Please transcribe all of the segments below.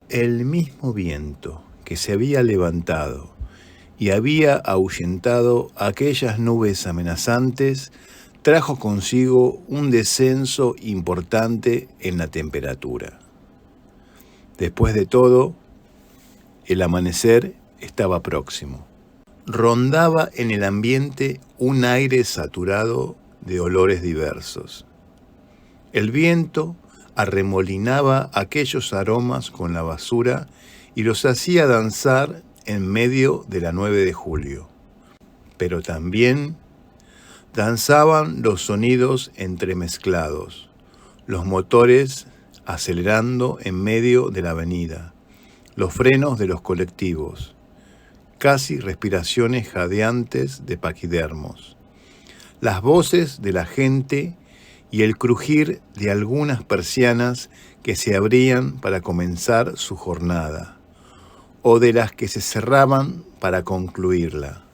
El mismo viento que se había levantado y había ahuyentado aquellas nubes amenazantes trajo consigo un descenso importante en la temperatura. Después de todo, el amanecer estaba próximo. Rondaba en el ambiente un aire saturado de olores diversos. El viento arremolinaba aquellos aromas con la basura y los hacía danzar en medio de la 9 de julio. Pero también danzaban los sonidos entremezclados, los motores acelerando en medio de la avenida, los frenos de los colectivos, casi respiraciones jadeantes de paquidermos, las voces de la gente y el crujir de algunas persianas que se abrían para comenzar su jornada, o de las que se cerraban para concluirla.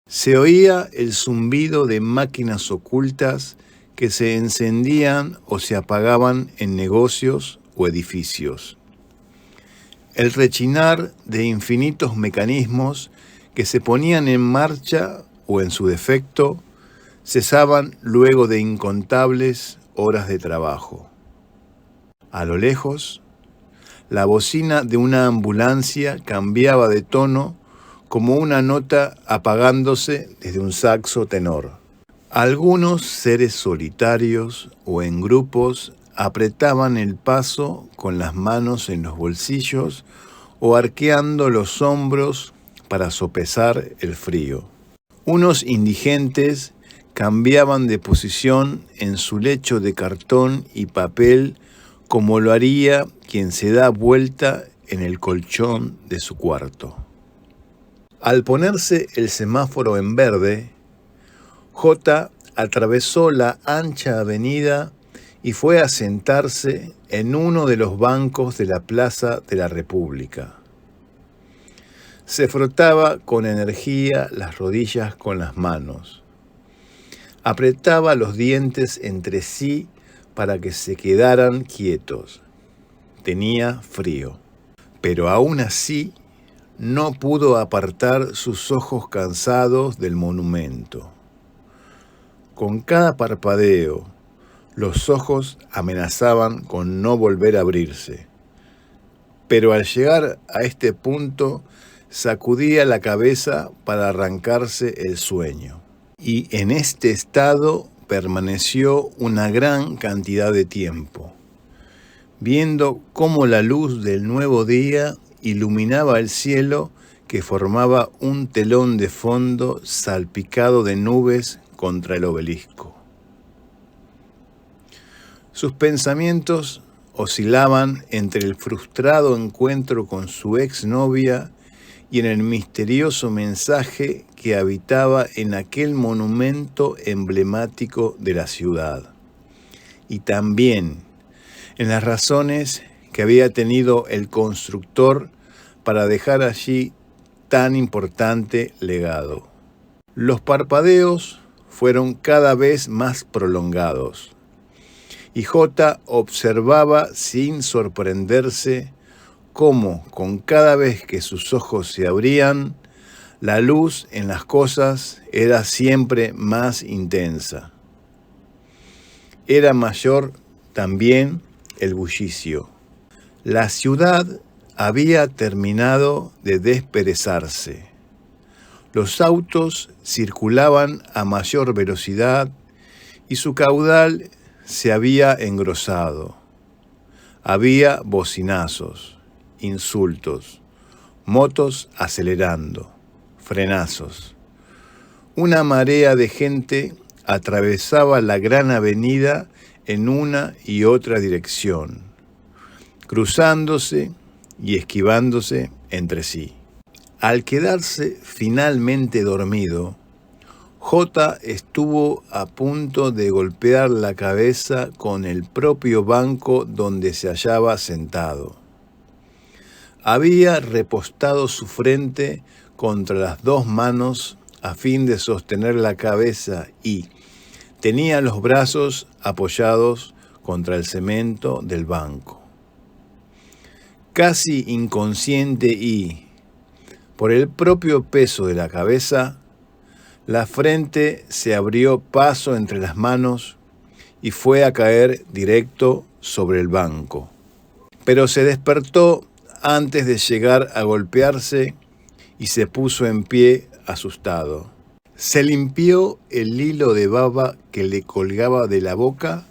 Se oía el zumbido de máquinas ocultas que se encendían o se apagaban en negocios o edificios. El rechinar de infinitos mecanismos que se ponían en marcha o, en su defecto, cesaban luego de incontables horas de trabajo. A lo lejos, la bocina de una ambulancia cambiaba de tono como una nota apagándose desde un saxo tenor. Algunos seres solitarios o en grupos apretaban el paso con las manos en los bolsillos o arqueando los hombros para sopesar el frío. Unos indigentes cambiaban de posición en su lecho de cartón y papel como lo haría quien se da vuelta en el colchón de su cuarto. Al ponerse el semáforo en verde, J atravesó la ancha avenida y fue a sentarse en uno de los bancos de la Plaza de la República. Se frotaba con energía las rodillas con las manos. Apretaba los dientes entre sí para que se quedaran quietos. Tenía frío, pero aún así no pudo apartar sus ojos cansados del monumento. Con cada parpadeo, los ojos amenazaban con no volver a abrirse. Pero al llegar a este punto, sacudía la cabeza para arrancarse el sueño. Y en este estado permaneció una gran cantidad de tiempo, viendo cómo la luz del nuevo día iluminaba el cielo que formaba un telón de fondo salpicado de nubes contra el obelisco. Sus pensamientos oscilaban entre el frustrado encuentro con su exnovia y en el misterioso mensaje que habitaba en aquel monumento emblemático de la ciudad. Y también en las razones que había tenido el constructor para dejar allí tan importante legado. Los parpadeos fueron cada vez más prolongados, y J observaba sin sorprenderse cómo, con cada vez que sus ojos se abrían, la luz en las cosas era siempre más intensa. Era mayor también el bullicio. La ciudad había terminado de desperezarse. Los autos circulaban a mayor velocidad y su caudal se había engrosado. Había bocinazos, insultos, motos acelerando, frenazos. Una marea de gente atravesaba la gran avenida en una y otra dirección, cruzándose y esquivándose entre sí. Al quedarse finalmente dormido, J estuvo a punto de golpear la cabeza con el propio banco donde se hallaba sentado. Había repostado su frente contra las dos manos a fin de sostener la cabeza y tenía los brazos apoyados contra el cemento del banco. Casi inconsciente y, por el propio peso de la cabeza, la frente se abrió paso entre las manos y fue a caer directo sobre el banco. Pero se despertó antes de llegar a golpearse y se puso en pie asustado. Se limpió el hilo de baba que le colgaba de la boca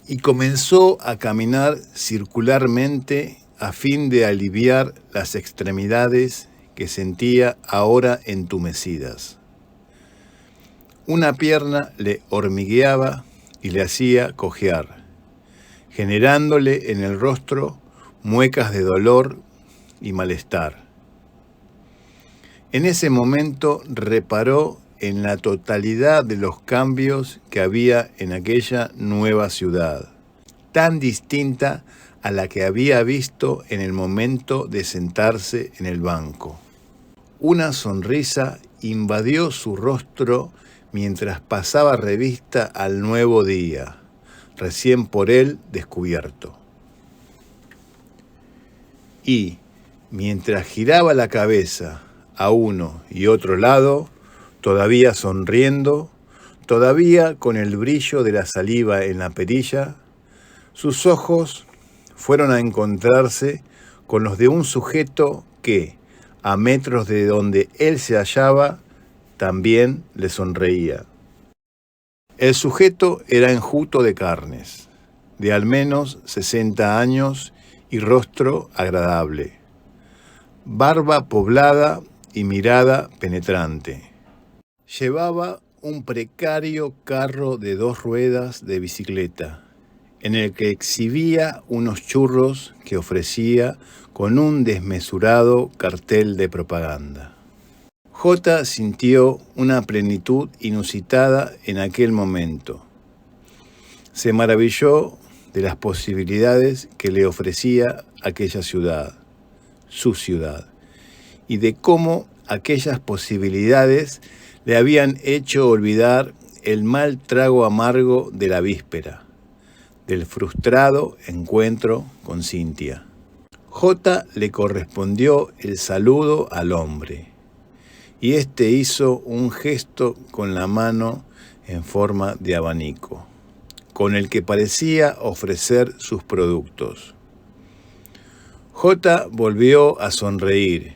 y comenzó a caminar circularmente a fin de aliviar las extremidades que sentía ahora entumecidas. Una pierna le hormigueaba y le hacía cojear, generándole en el rostro muecas de dolor y malestar. En ese momento reparó en la totalidad de los cambios que había en aquella nueva ciudad, tan distinta a la que había visto en el momento de sentarse en el banco. Una sonrisa invadió su rostro mientras pasaba revista al nuevo día, recién por él descubierto. Y, mientras giraba la cabeza a uno y otro lado, todavía sonriendo, todavía con el brillo de la saliva en la perilla, sus ojos fueron a encontrarse con los de un sujeto que, a metros de donde él se hallaba, también le sonreía. El sujeto era enjuto de carnes, de al menos 60 años y rostro agradable, barba poblada y mirada penetrante. Llevaba un precario carro de 2 ruedas de bicicleta, en el que exhibía unos churros que ofrecía con un desmesurado cartel de propaganda. J. sintió una plenitud inusitada en aquel momento. Se maravilló de las posibilidades que le ofrecía aquella ciudad, su ciudad, y de cómo aquellas posibilidades le habían hecho olvidar el mal trago amargo de la víspera, del frustrado encuentro con Cintia. J. le correspondió el saludo al hombre, y éste hizo un gesto con la mano en forma de abanico, con el que parecía ofrecer sus productos. J. volvió a sonreír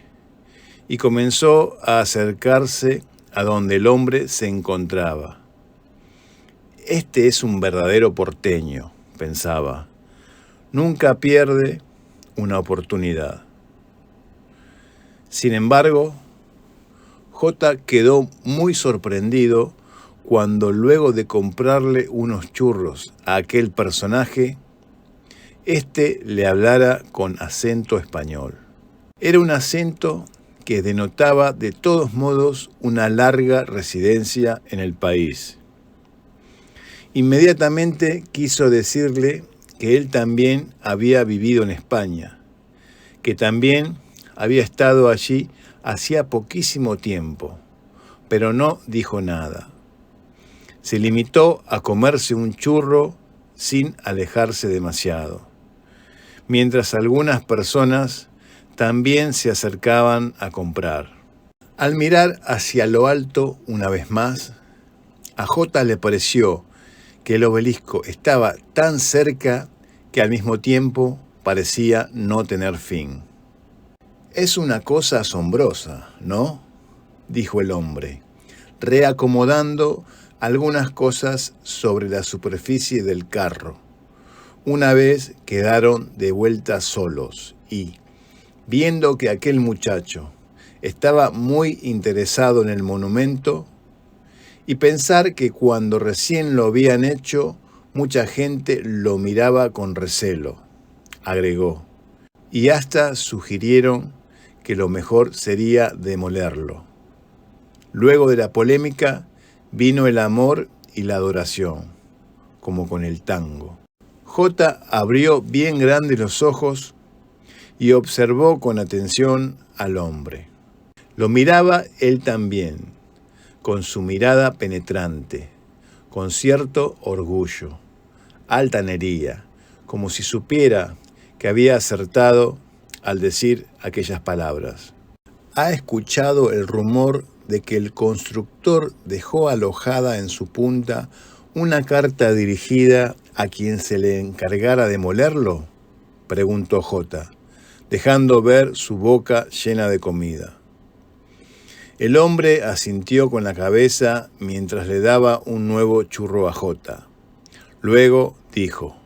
y comenzó a acercarse a donde el hombre se encontraba. Este es un verdadero porteño, pensaba. Nunca pierde una oportunidad. Sin embargo, J. quedó muy sorprendido cuando, luego de comprarle unos churros a aquel personaje, éste le hablara con acento español. Era un acento que denotaba de todos modos una larga residencia en el país. Inmediatamente quiso decirle que él también había vivido en España, que también había estado allí hacía poquísimo tiempo, pero no dijo nada. Se limitó a comerse un churro sin alejarse demasiado, mientras algunas personas también se acercaban a comprar. Al mirar hacia lo alto una vez más, a J. le pareció que el obelisco estaba tan cerca que al mismo tiempo parecía no tener fin. «Es una cosa asombrosa, ¿no?», dijo el hombre, reacomodando algunas cosas sobre la superficie del carro. Una vez quedaron de vuelta solos y, viendo que aquel muchacho estaba muy interesado en el monumento, y pensar que cuando recién lo habían hecho, mucha gente lo miraba con recelo, agregó, y hasta sugirieron que lo mejor sería demolerlo. Luego de la polémica vino el amor y la adoración, como con el tango. J. abrió bien grandes los ojos y observó con atención al hombre. Lo miraba él también, con su mirada penetrante, con cierto orgullo, altanería, como si supiera que había acertado al decir aquellas palabras. Ha escuchado el rumor de que el constructor dejó alojada en su punta una carta dirigida a quien se le encargara de molerlo, preguntó J, dejando ver su boca llena de comida. El hombre asintió con la cabeza mientras le daba un nuevo churro a J. Luego dijo: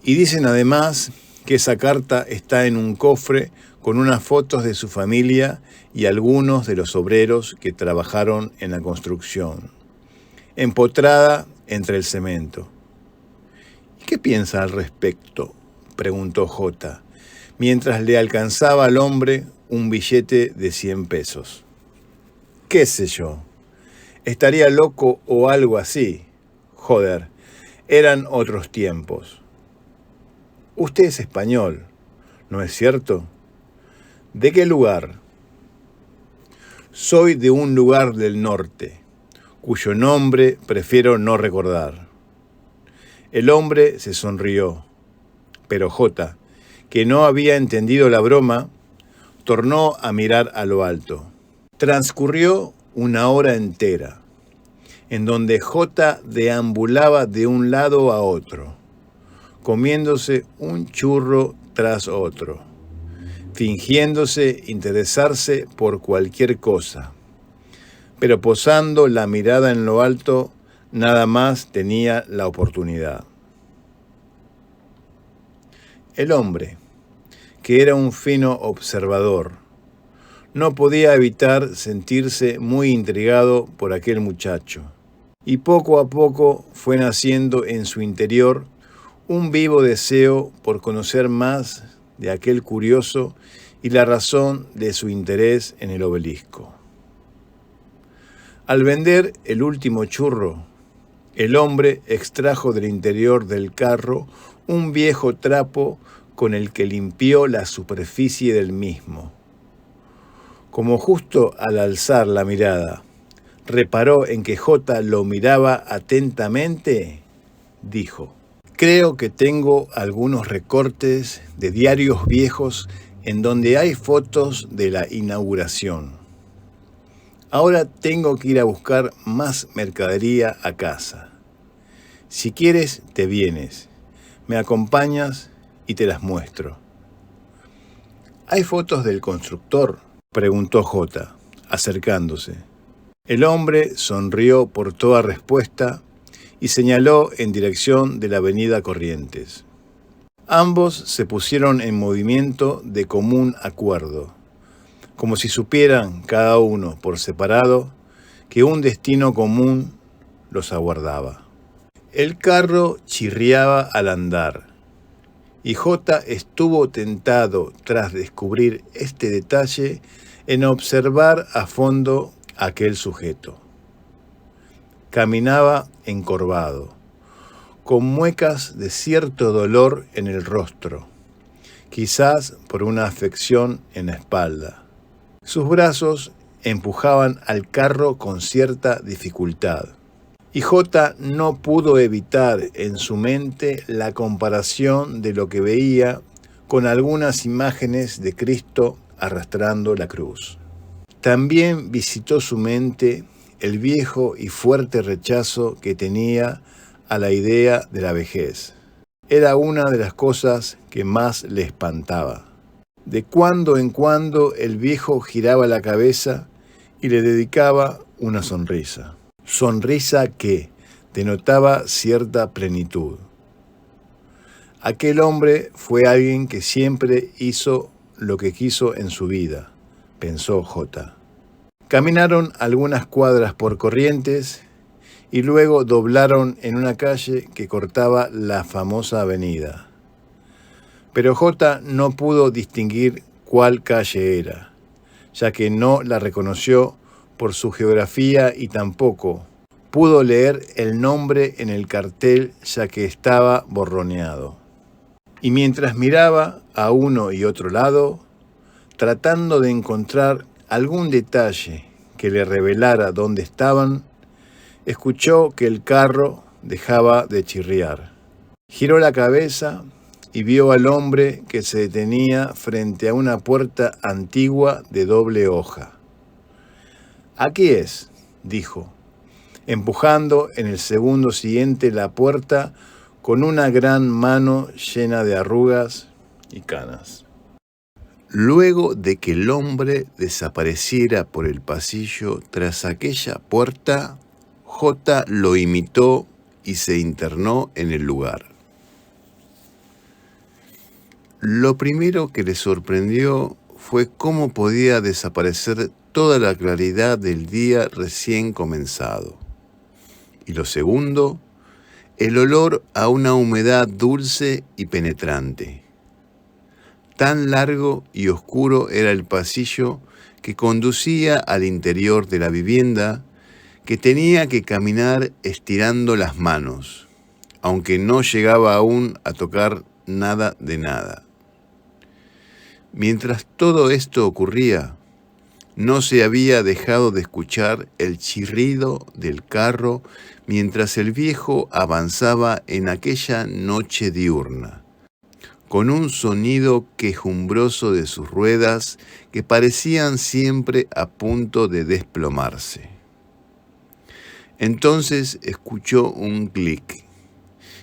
y dicen además que esa carta está en un cofre con unas fotos de su familia y algunos de los obreros que trabajaron en la construcción, empotrada entre el cemento. ¿Y qué piensa al respecto?, preguntó J, mientras le alcanzaba al hombre un billete de 100 pesos. ¿Qué sé yo? Estaría loco o algo así. Joder, eran otros tiempos. Usted es español, ¿no es cierto? ¿De qué lugar? Soy de un lugar del norte, cuyo nombre prefiero no recordar. El hombre se sonrió, pero J, que no había entendido la broma, tornó a mirar a lo alto. Transcurrió una hora entera, en donde J deambulaba de un lado a otro, comiéndose un churro tras otro, fingiéndose interesarse por cualquier cosa, pero posando la mirada en lo alto, nada más tenía la oportunidad. El hombre, que era un fino observador, no podía evitar sentirse muy intrigado por aquel muchacho, y poco a poco fue naciendo en su interior un vivo deseo por conocer más de aquel curioso y la razón de su interés en el obelisco. Al vender el último churro, el hombre extrajo del interior del carro un viejo trapo con el que limpió la superficie del mismo. Como justo al alzar la mirada, reparó en que J lo miraba atentamente, dijo: creo que tengo algunos recortes de diarios viejos en donde hay fotos de la inauguración. Ahora tengo que ir a buscar más mercadería a casa. Si quieres, te vienes, me acompañas y te las muestro. ¿Hay fotos del constructor?, preguntó J, acercándose. El hombre sonrió por toda respuesta y señaló en dirección de la avenida Corrientes. Ambos se pusieron en movimiento de común acuerdo, como si supieran cada uno por separado que un destino común los aguardaba. El carro chirriaba al andar, y J estuvo tentado, tras descubrir este detalle, en observar a fondo a aquel sujeto. Caminaba encorvado, con muecas de cierto dolor en el rostro, quizás por una afección en la espalda. Sus brazos empujaban al carro con cierta dificultad, y J no pudo evitar en su mente la comparación de lo que veía con algunas imágenes de Cristo arrastrando la cruz. También visitó su mente el viejo y fuerte rechazo que tenía a la idea de la vejez. Era una de las cosas que más le espantaba. De cuando en cuando el viejo giraba la cabeza y le dedicaba una sonrisa. Sonrisa que denotaba cierta plenitud. Aquel hombre fue alguien que siempre hizo lo que quiso en su vida, pensó J. Caminaron algunas cuadras por Corrientes y luego doblaron en una calle que cortaba la famosa avenida. Pero J no pudo distinguir cuál calle era, ya que no la reconoció por su geografía y tampoco pudo leer el nombre en el cartel, ya que estaba borroneado. Y mientras miraba a uno y otro lado, tratando de encontrar algún detalle que le revelara dónde estaban, escuchó que el carro dejaba de chirriar. Giró la cabeza y vio al hombre que se detenía frente a una puerta antigua de doble hoja. «Aquí es», dijo, empujando en el segundo siguiente la puerta con una gran mano llena de arrugas y canas. Luego de que el hombre desapareciera por el pasillo tras aquella puerta, J lo imitó y se internó en el lugar. Lo primero que le sorprendió fue cómo podía desaparecer toda la claridad del día recién comenzado. Y lo segundo, el olor a una humedad dulce y penetrante. Tan largo y oscuro era el pasillo que conducía al interior de la vivienda que tenía que caminar estirando las manos, aunque no llegaba aún a tocar nada de nada. Mientras todo esto ocurría, no se había dejado de escuchar el chirrido del carro mientras el viejo avanzaba en aquella noche diurna, con un sonido quejumbroso de sus ruedas que parecían siempre a punto de desplomarse. Entonces escuchó un clic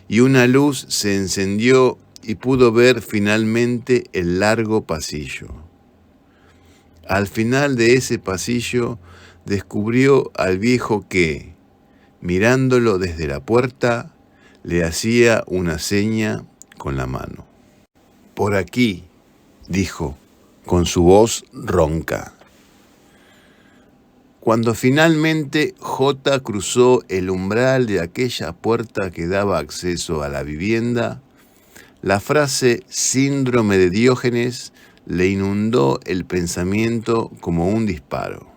y una luz se encendió y pudo ver finalmente el largo pasillo. Al final de ese pasillo descubrió al viejo que, mirándolo desde la puerta, le hacía una seña con la mano. «Por aquí», dijo, con su voz ronca. Cuando finalmente J cruzó el umbral de aquella puerta que daba acceso a la vivienda, la frase «síndrome de Diógenes» le inundó el pensamiento como un disparo.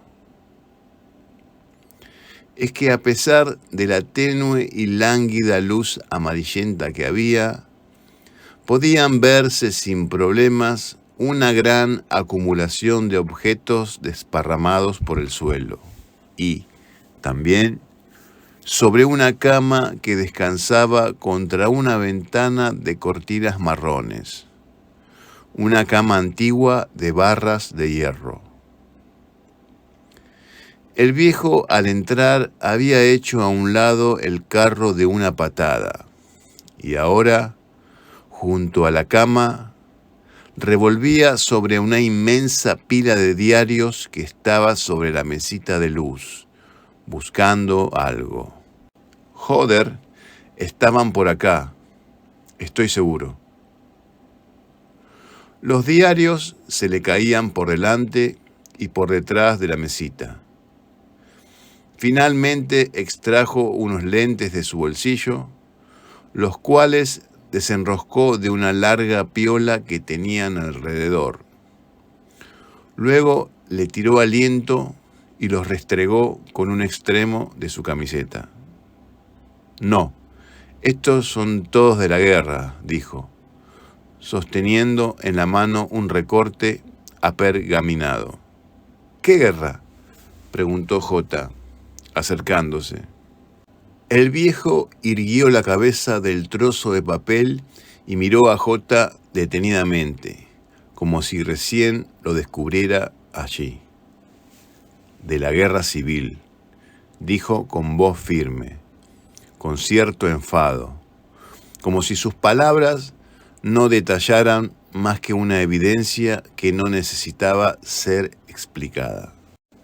Es que a pesar de la tenue y lánguida luz amarillenta que había, podían verse sin problemas una gran acumulación de objetos desparramados por el suelo y, también, sobre una cama que descansaba contra una ventana de cortinas marrones, una cama antigua de barras de hierro. El viejo, al entrar, había hecho a un lado el carro de una patada, y ahora, junto a la cama, revolvía sobre una inmensa pila de diarios que estaba sobre la mesita de luz, buscando algo. «Joder, estaban por acá, estoy seguro». Los diarios se le caían por delante y por detrás de la mesita. Finalmente extrajo unos lentes de su bolsillo, los cuales desenroscó de una larga piola que tenían alrededor. Luego le tiró aliento y los restregó con un extremo de su camiseta. «No, estos son todos de la guerra», dijo, sosteniendo en la mano un recorte apergaminado. «¿Qué guerra?», preguntó J, acercándose. El viejo irguió la cabeza del trozo de papel y miró a J detenidamente, como si recién lo descubriera allí. «De la guerra civil», dijo con voz firme, con cierto enfado, como si sus palabras no detallaran más que una evidencia que no necesitaba ser explicada.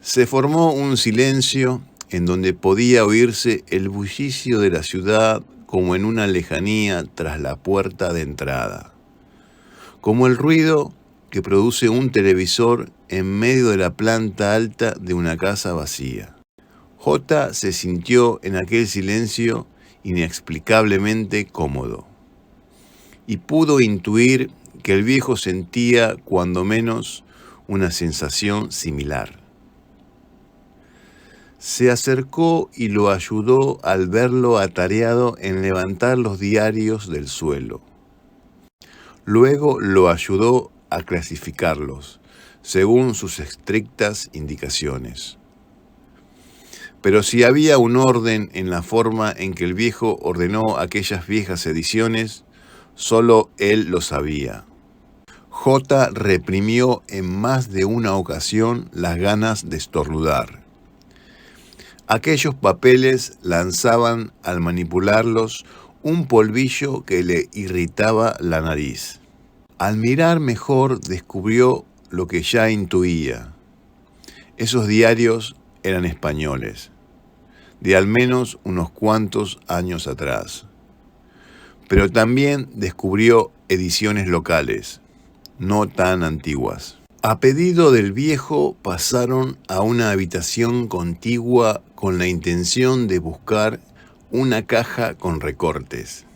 Se formó un silencio en donde podía oírse el bullicio de la ciudad como en una lejanía tras la puerta de entrada, como el ruido que produce un televisor en medio de la planta alta de una casa vacía. J se sintió en aquel silencio inexplicablemente cómodo, y pudo intuir que el viejo sentía, cuando menos, una sensación similar. Se acercó y lo ayudó al verlo atareado en levantar los diarios del suelo. Luego lo ayudó a clasificarlos, según sus estrictas indicaciones. Pero si había un orden en la forma en que el viejo ordenó aquellas viejas ediciones, solo él lo sabía. J reprimió en más de una ocasión las ganas de estornudar. Aquellos papeles lanzaban, al manipularlos, un polvillo que le irritaba la nariz. Al mirar mejor descubrió lo que ya intuía. Esos diarios eran españoles, de al menos unos cuantos años atrás. Pero también descubrió ediciones locales, no tan antiguas. A pedido del viejo pasaron a una habitación contigua con la intención de buscar una caja con recortes.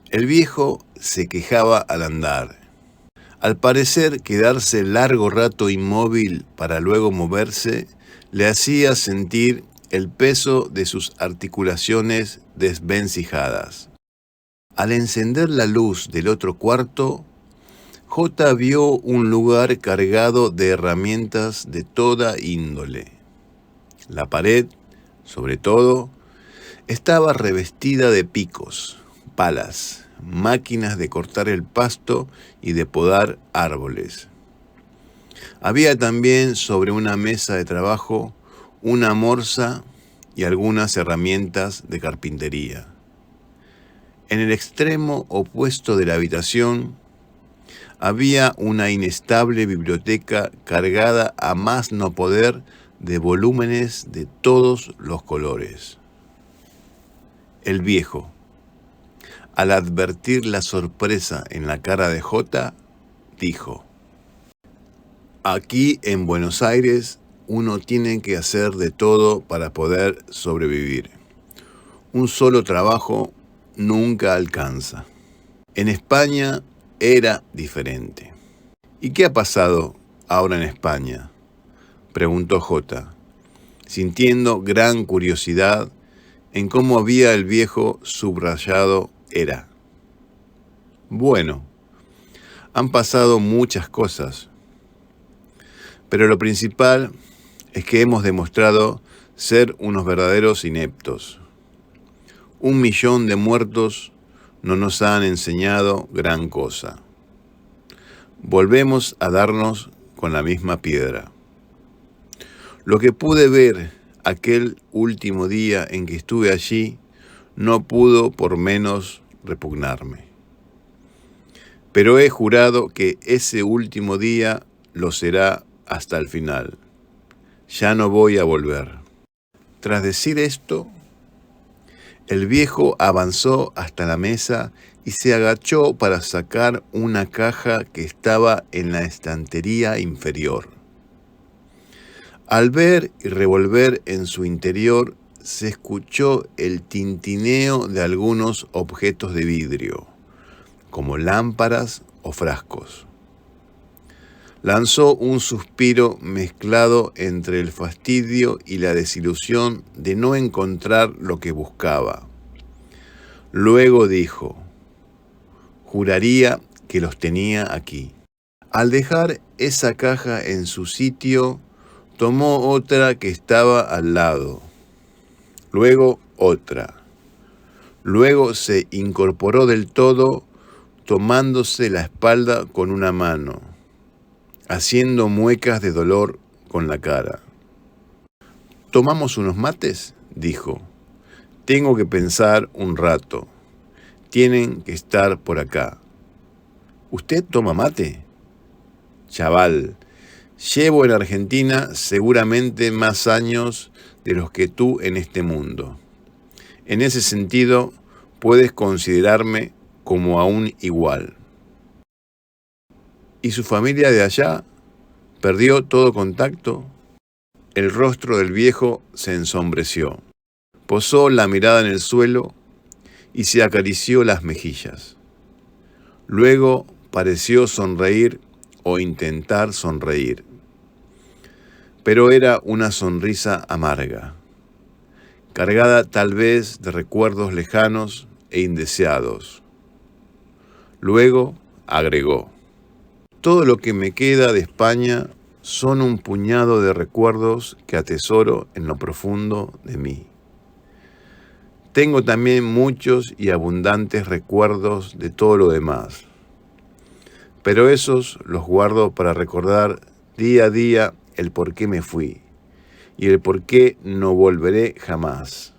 El viejo se quejaba al andar. Al parecer, quedarse largo rato inmóvil para luego moverse le hacía sentir el peso de sus articulaciones desvencijadas. Al encender la luz del otro cuarto, J vio un lugar cargado de herramientas de toda índole. La pared, sobre todo, estaba revestida de picos, palas, máquinas de cortar el pasto y de podar árboles. Había también sobre una mesa de trabajo una morsa y algunas herramientas de carpintería. En el extremo opuesto de la habitación había una inestable biblioteca cargada a más no poder de volúmenes de todos los colores. El viejo, al advertir la sorpresa en la cara de J, dijo: «Aquí en Buenos Aires uno tiene que hacer de todo para poder sobrevivir. Un solo trabajo nunca alcanza. En España era diferente». «¿Y qué ha pasado ahora en España?», preguntó J, sintiendo gran curiosidad en cómo había el viejo subrayado era. «Bueno, han pasado muchas cosas, pero lo principal es que hemos demostrado ser unos verdaderos ineptos. 1 millón de muertos no nos han enseñado gran cosa. Volvemos a darnos con la misma piedra. Lo que pude ver aquel último día en que estuve allí no pudo por menos repugnarme. Pero he jurado que ese último día lo será hasta el final. Ya no voy a volver». Tras decir esto, el viejo avanzó hasta la mesa y se agachó para sacar una caja que estaba en la estantería inferior. Al ver y revolver en su interior, se escuchó el tintineo de algunos objetos de vidrio, como lámparas o frascos. Lanzó un suspiro mezclado entre el fastidio y la desilusión de no encontrar lo que buscaba. Luego dijo: «Juraría que los tenía aquí». Al dejar esa caja en su sitio, tomó otra que estaba al lado, luego otra. Luego se incorporó del todo, tomándose la espalda con una mano, haciendo muecas de dolor con la cara. «¿Tomamos unos mates?», dijo. «Tengo que pensar un rato. Tienen que estar por acá». «¿Usted toma mate?». «Chaval, llevo en Argentina seguramente más años de los que tú en este mundo. En ese sentido, puedes considerarme como a un igual». «¿Y su familia de allá? ¿Perdió todo contacto?». El rostro del viejo se ensombreció. Posó la mirada en el suelo y se acarició las mejillas. Luego pareció sonreír o intentar sonreír. Pero era una sonrisa amarga, cargada tal vez de recuerdos lejanos e indeseados. Luego agregó: «Todo lo que me queda de España son un puñado de recuerdos que atesoro en lo profundo de mí. Tengo también muchos y abundantes recuerdos de todo lo demás, pero esos los guardo para recordar día a día el por qué me fui y el por qué no volveré jamás.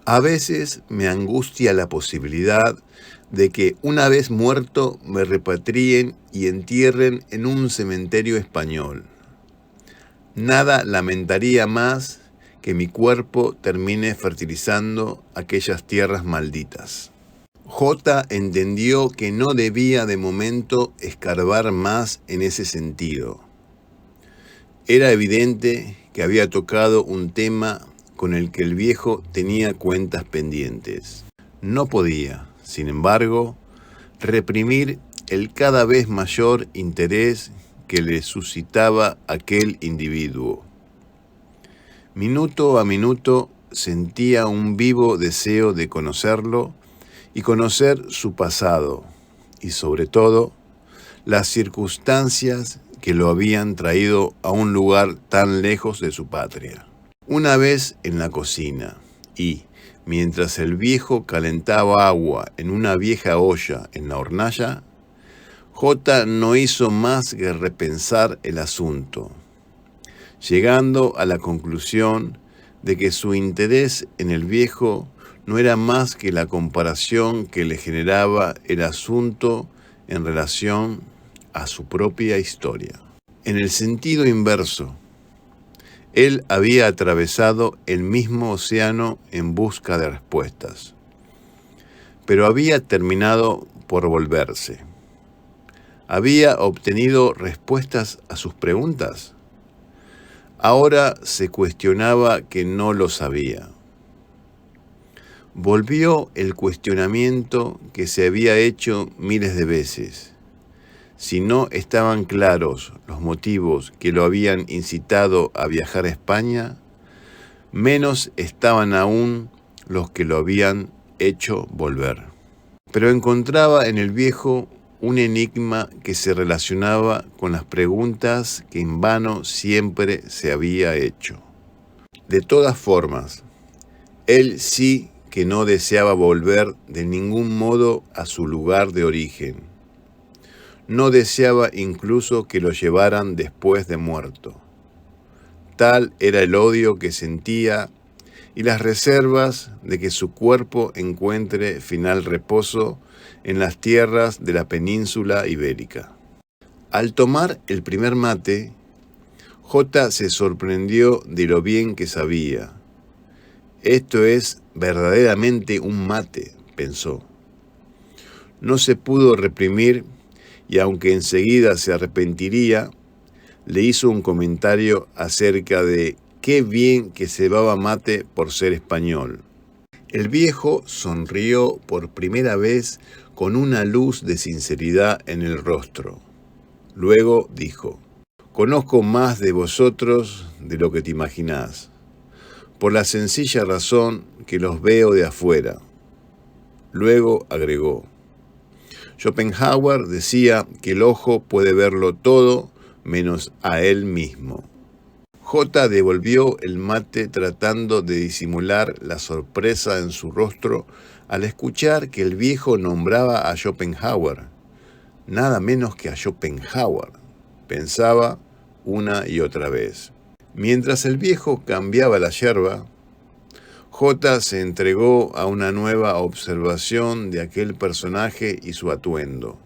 A veces me angustia la posibilidad de que una vez muerto me repatrien y entierren en un cementerio español. Nada lamentaría más que mi cuerpo termine fertilizando aquellas tierras malditas. J entendió que no debía de momento escarbar más en ese sentido. Era evidente que había tocado un tema con el que el viejo tenía cuentas pendientes. No podía, sin embargo, reprimir el cada vez mayor interés que le suscitaba aquel individuo. Minuto a minuto sentía un vivo deseo de conocerlo y conocer su pasado, y sobre todo, las circunstancias que lo habían traído a un lugar tan lejos de su patria. Una vez en la cocina, y mientras el viejo calentaba agua en una vieja olla en la hornalla, J no hizo más que repensar el asunto, llegando a la conclusión de que su interés en el viejo no era más que la comparación que le generaba el asunto en relación a su propia historia. En el sentido inverso, él había atravesado el mismo océano en busca de respuestas, pero había terminado por volverse. ¿Había obtenido respuestas a sus preguntas? Ahora se cuestionaba que no lo sabía. Volvió el cuestionamiento que se había hecho miles de veces. Si no estaban claros los motivos que lo habían incitado a viajar a España, menos estaban aún los que lo habían hecho volver. Pero encontraba en el viejo un enigma que se relacionaba con las preguntas que en vano siempre se había hecho. De todas formas, él sí que no deseaba volver de ningún modo a su lugar de origen. No deseaba incluso que lo llevaran después de muerto. Tal era el odio que sentía y las reservas de que su cuerpo encuentre final reposo en las tierras de la península ibérica. Al tomar el primer mate, J se sorprendió de lo bien que sabía. Esto es verdaderamente un mate, pensó. No se pudo reprimir y aunque enseguida se arrepentiría, le hizo un comentario acerca de qué bien que cebaba mate por ser español. El viejo sonrió por primera vez con una luz de sinceridad en el rostro. Luego dijo: «Conozco más de vosotros de lo que te imaginás, por la sencilla razón que los veo de afuera». Luego agregó: «Schopenhauer decía que el ojo puede verlo todo menos a él mismo». J devolvió el mate tratando de disimular la sorpresa en su rostro al escuchar que el viejo nombraba a Schopenhauer. Nada menos que a Schopenhauer, pensaba una y otra vez. Mientras el viejo cambiaba la yerba, J se entregó a una nueva observación de aquel personaje y su atuendo.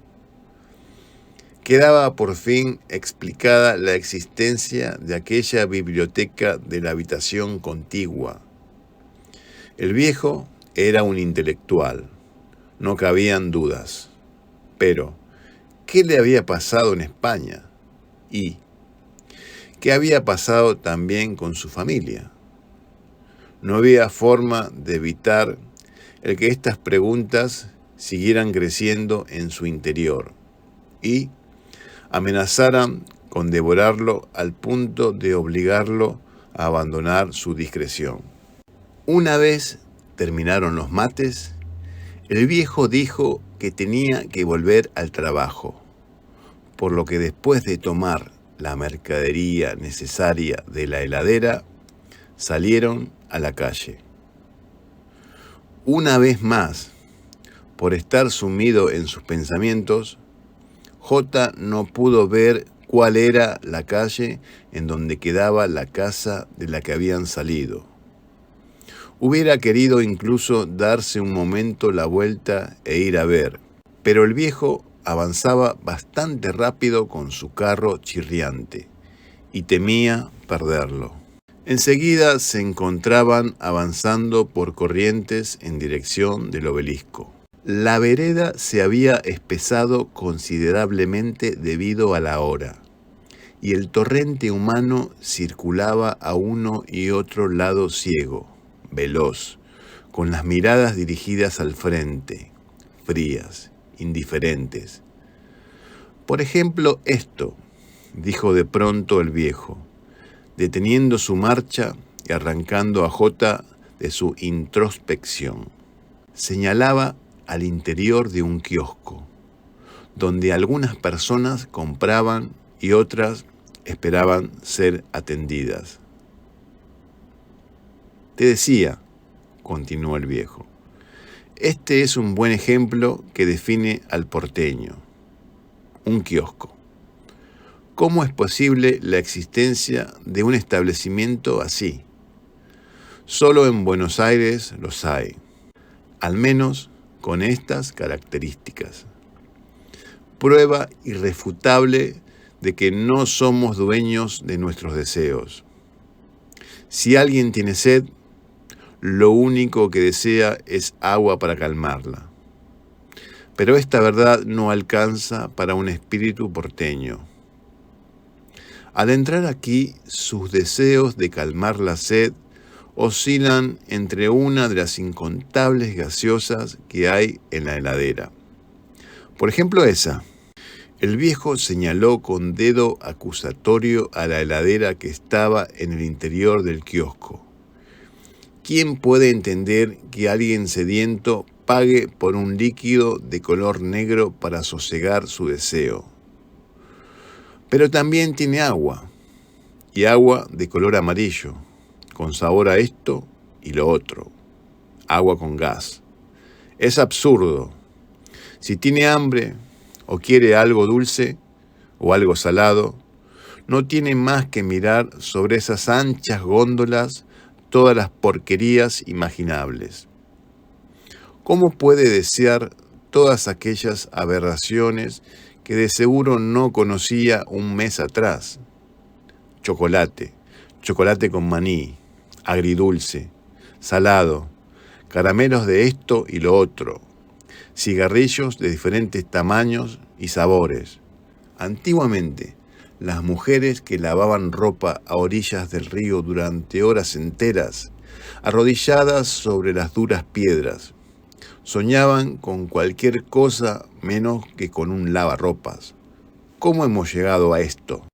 Quedaba por fin explicada la existencia de aquella biblioteca de la habitación contigua. El viejo era un intelectual, no cabían dudas. Pero, ¿qué le había pasado en España? ¿Y qué había pasado también con su familia? No había forma de evitar el que estas preguntas siguieran creciendo en su interior y amenazaran con devorarlo al punto de obligarlo a abandonar su discreción. Una vez terminaron los mates, el viejo dijo que tenía que volver al trabajo, por lo que después de tomar la mercadería necesaria de la heladera, salieron a la calle. Una vez más, por estar sumido en sus pensamientos, J no pudo ver cuál era la calle en donde quedaba la casa de la que habían salido. Hubiera querido incluso darse un momento la vuelta e ir a ver, pero el viejo avanzaba bastante rápido con su carro chirriante y temía perderlo. Enseguida se encontraban avanzando por Corrientes en dirección del Obelisco. La vereda se había espesado considerablemente debido a la hora, y el torrente humano circulaba a uno y otro lado ciego, veloz, con las miradas dirigidas al frente, frías, indiferentes. Por ejemplo, esto, dijo de pronto el viejo, deteniendo su marcha y arrancando a J de su introspección. Señalaba al interior de un kiosco, donde algunas personas compraban y otras esperaban ser atendidas. Te decía, continuó el viejo, este es un buen ejemplo que define al porteño. Un kiosco. ¿Cómo es posible la existencia de un establecimiento así? Solo en Buenos Aires los hay, al menos con estas características. Prueba irrefutable de que no somos dueños de nuestros deseos. Si alguien tiene sed, lo único que desea es agua para calmarla. Pero esta verdad no alcanza para un espíritu porteño. Al entrar aquí, sus deseos de calmar la sed oscilan entre una de las incontables gaseosas que hay en la heladera. Por ejemplo, esa. El viejo señaló con dedo acusatorio a la heladera que estaba en el interior del kiosco. ¿Quién puede entender que alguien sediento pague por un líquido de color negro para sosegar su deseo? Pero también tiene agua, y agua de color amarillo, con sabor a esto y lo otro, agua con gas. Es absurdo. Si tiene hambre o quiere algo dulce o algo salado, no tiene más que mirar sobre esas anchas góndolas todas las porquerías imaginables. ¿Cómo puede desear todas aquellas aberraciones que de seguro no conocía un mes atrás? Chocolate, chocolate con maní, agridulce, salado, caramelos de esto y lo otro, cigarrillos de diferentes tamaños y sabores. Antiguamente, las mujeres que lavaban ropa a orillas del río durante horas enteras, arrodilladas sobre las duras piedras, soñaban con cualquier cosa menos que con un lavarropas. ¿Cómo hemos llegado a esto?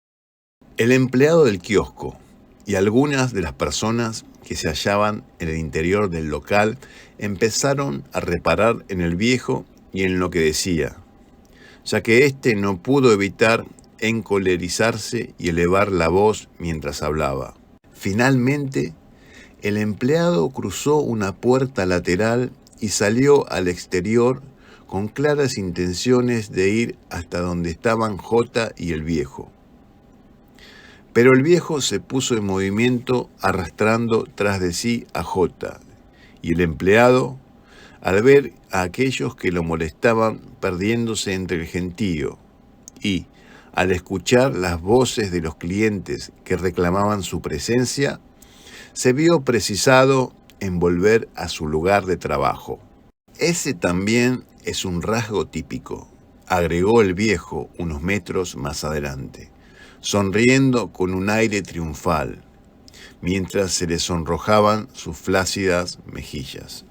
El empleado del kiosco y algunas de las personas que se hallaban en el interior del local empezaron a reparar en el viejo y en lo que decía, ya que éste no pudo evitar encolerizarse y elevar la voz mientras hablaba. Finalmente, el empleado cruzó una puerta lateral y salió al exterior con claras intenciones de ir hasta donde estaban J y el viejo. Pero el viejo se puso en movimiento arrastrando tras de sí a J, y el empleado, al ver a aquellos que lo molestaban perdiéndose entre el gentío, y al escuchar las voces de los clientes que reclamaban su presencia, se vio precisado en volver a su lugar de trabajo. Ese también es un rasgo típico, agregó el viejo unos metros más adelante, sonriendo con un aire triunfal, mientras se le sonrojaban sus flácidas mejillas.